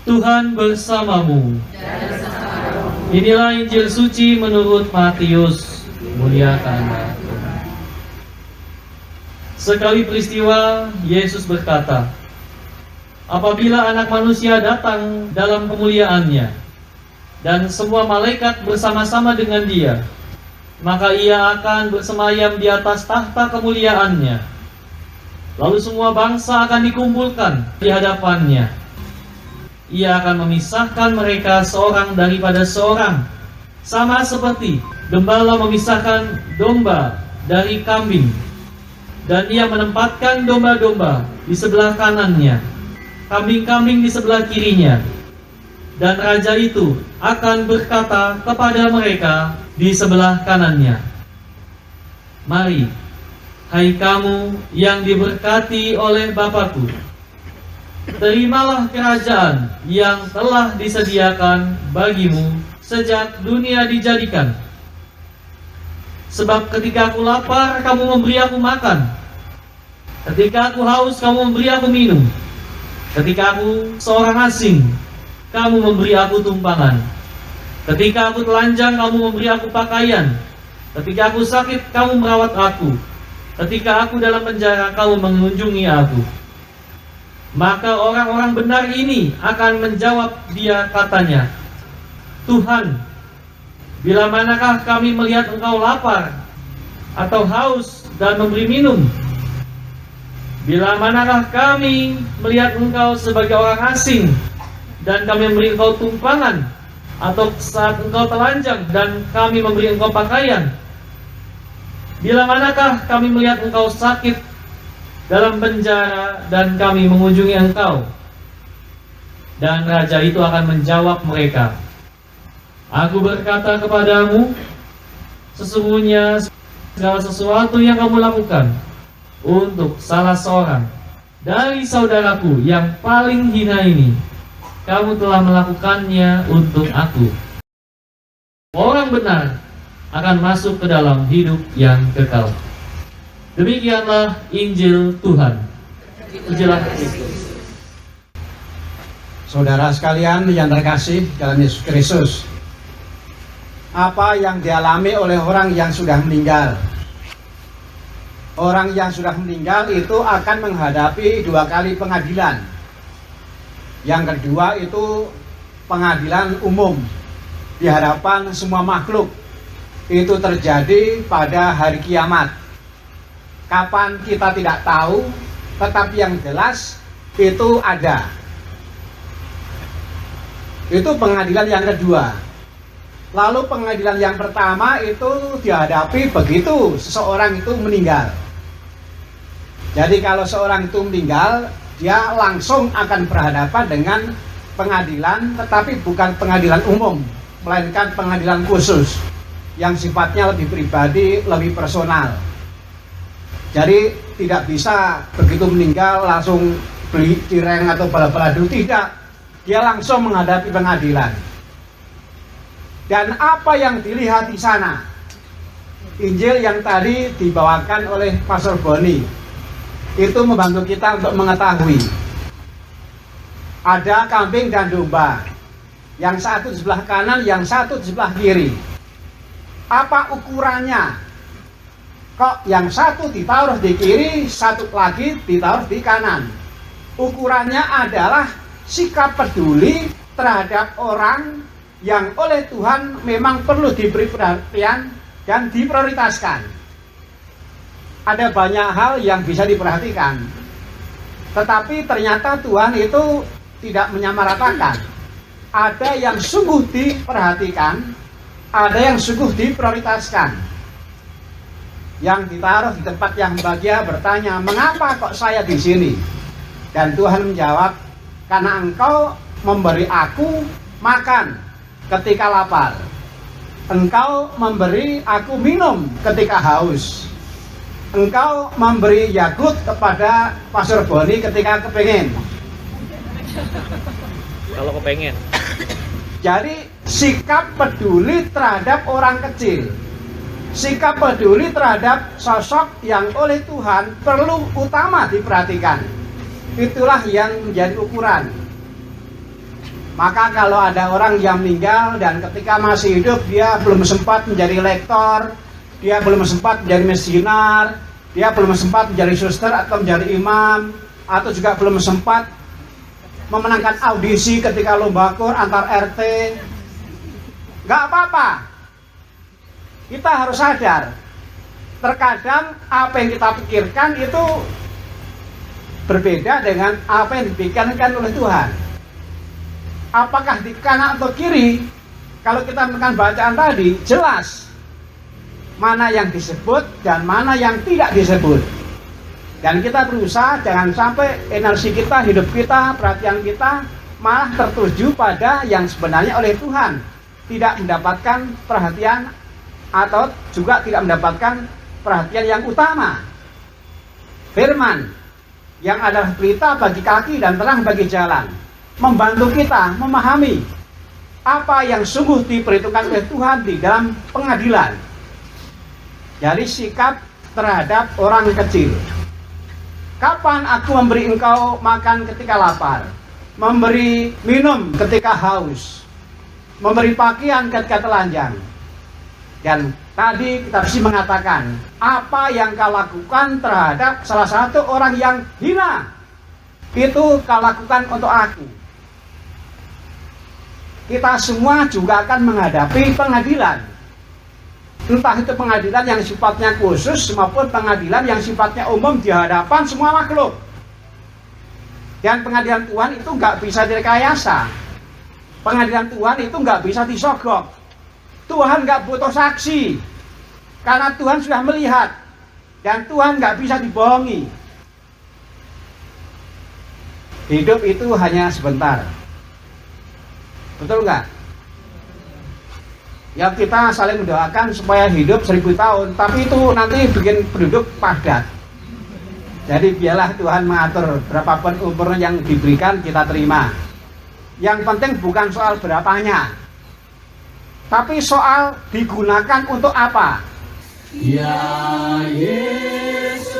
Tuhan bersamamu. Inilah Injil suci menurut Matius. Muliakanlah Tuhan. Sekali peristiwa, Yesus berkata, apabila Anak Manusia datang dalam kemuliaannya, dan semua malaikat bersama-sama dengan Dia, maka Ia akan bersemayam di atas tahta kemuliaannya. Lalu semua bangsa akan dikumpulkan di hadapannya. Ia akan memisahkan mereka seorang daripada seorang, sama seperti gembala memisahkan domba dari kambing. Dan Ia menempatkan domba-domba di sebelah kanannya, kambing-kambing di sebelah kirinya. Dan Raja itu akan berkata kepada mereka di sebelah kanannya, mari, hai kamu yang diberkati oleh Bapa-Ku, terimalah kerajaan yang telah disediakan bagimu sejak dunia dijadikan. Sebab ketika aku lapar, kamu memberi aku makan. Ketika aku haus, kamu memberi aku minum. Ketika aku seorang asing, kamu memberi aku tumpangan. Ketika aku telanjang, kamu memberi aku pakaian. Ketika aku sakit, kamu merawat aku. Ketika aku dalam penjara, kamu mengunjungi aku. Maka orang-orang benar ini akan menjawab Dia katanya, Tuhan, bila manakah kami melihat Engkau lapar atau haus dan memberi minum? Bila manakah kami melihat Engkau sebagai orang asing dan kami memberi Engkau tumpangan, atau saat Engkau telanjang dan kami memberi Engkau pakaian? Bila manakah kami melihat Engkau sakit dalam penjara dan kami mengunjungi Engkau? Dan Raja itu akan menjawab mereka, aku berkata kepadamu, sesungguhnya segala sesuatu yang kamu lakukan untuk salah seorang dari saudaraku yang paling hina ini, kamu telah melakukannya untuk aku. Orang benar akan masuk ke dalam hidup yang kekal. Demikianlah Injil Tuhan. Pujilah Kristus. Saudara sekalian yang terkasih dalam Yesus Kristus, apa yang dialami oleh orang yang sudah meninggal? Orang yang sudah meninggal itu akan menghadapi 2 kali pengadilan. Yang kedua itu pengadilan umum di hadapan semua makhluk. Itu terjadi pada hari kiamat. Kapan kita tidak tahu, tetapi yang jelas itu ada. Itu pengadilan yang kedua. Lalu pengadilan yang pertama itu dihadapi begitu seseorang itu meninggal. Jadi kalau seorang itu meninggal, dia langsung akan berhadapan dengan pengadilan, tetapi bukan pengadilan umum, melainkan pengadilan khusus yang sifatnya lebih pribadi, lebih personal. Jadi tidak bisa begitu meninggal langsung beli cireng atau bala-baladu, tidak. Dia langsung menghadapi pengadilan. Dan apa yang dilihat di sana? Injil yang tadi dibawakan oleh Pastor Boni itu membantu kita untuk mengetahui. Ada kambing dan domba, yang satu di sebelah kanan, yang satu di sebelah kiri. Apa ukurannya? Kok yang satu ditaruh di kiri, satu lagi ditaruh di kanan? Ukurannya adalah sikap peduli terhadap orang yang oleh Tuhan memang perlu diberi perhatian dan diprioritaskan. Ada banyak hal yang bisa diperhatikan, tetapi ternyata Tuhan itu tidak menyamaratakan. Ada yang sungguh diperhatikan, ada yang sungguh diprioritaskan. Yang ditaruh di tempat yang bahagia bertanya, mengapa kok saya di sini? Dan Tuhan menjawab, karena engkau memberi aku makan ketika lapar, engkau memberi aku minum ketika haus, engkau memberi yagut kepada Pastor Boni ketika kepengen. Kalau kepengen. Jadi sikap peduli terhadap orang kecil, sikap peduli terhadap sosok yang oleh Tuhan perlu utama diperhatikan. Itulah yang menjadi ukuran. Maka kalau ada orang yang meninggal dan ketika masih hidup dia belum sempat menjadi lektor, dia belum sempat menjadi misioner, dia belum sempat menjadi suster atau menjadi imam, atau juga belum sempat memenangkan audisi ketika lomba kur antar RT, nggak apa-apa. Kita harus sadar, terkadang apa yang kita pikirkan itu berbeda dengan apa yang dipikirkan oleh Tuhan. Apakah di kanan atau kiri? Kalau kita menekan bacaan tadi, jelas mana yang disebut dan mana yang tidak disebut. Dan kita berusaha jangan sampai energi kita, hidup kita, perhatian kita malah tertuju pada yang sebenarnya oleh Tuhan tidak mendapatkan perhatian atau juga tidak mendapatkan perhatian yang utama. Firman yang adalah pelita bagi kaki dan terang bagi jalan membantu kita memahami apa yang sungguh diperhitungkan oleh Tuhan di dalam pengadilan dari sikap terhadap orang kecil. Kapan aku memberi engkau makan ketika lapar, memberi minum ketika haus, memberi pakaian ketika telanjang. Dan tadi kita mesti mengatakan apa yang kau lakukan terhadap salah satu orang yang hina, itu kau lakukan untuk aku. Kita semua juga akan menghadapi pengadilan. Entah itu pengadilan yang sifatnya khusus maupun pengadilan yang sifatnya umum di hadapan semua makhluk. Dan pengadilan Tuhan itu nggak bisa direkayasa. Pengadilan Tuhan itu nggak bisa disogok. Tuhan nggak butuh saksi, karena Tuhan sudah melihat. Dan Tuhan nggak bisa dibohongi. Hidup itu hanya sebentar. Betul nggak? Ya kita saling mendoakan supaya hidup 1000 tahun, tapi itu nanti bikin penduduk padat. Jadi biarlah Tuhan mengatur berapapun umur yang diberikan kita terima. Yang penting bukan soal berapanya, tapi soal digunakan untuk apa. Ya Yesus,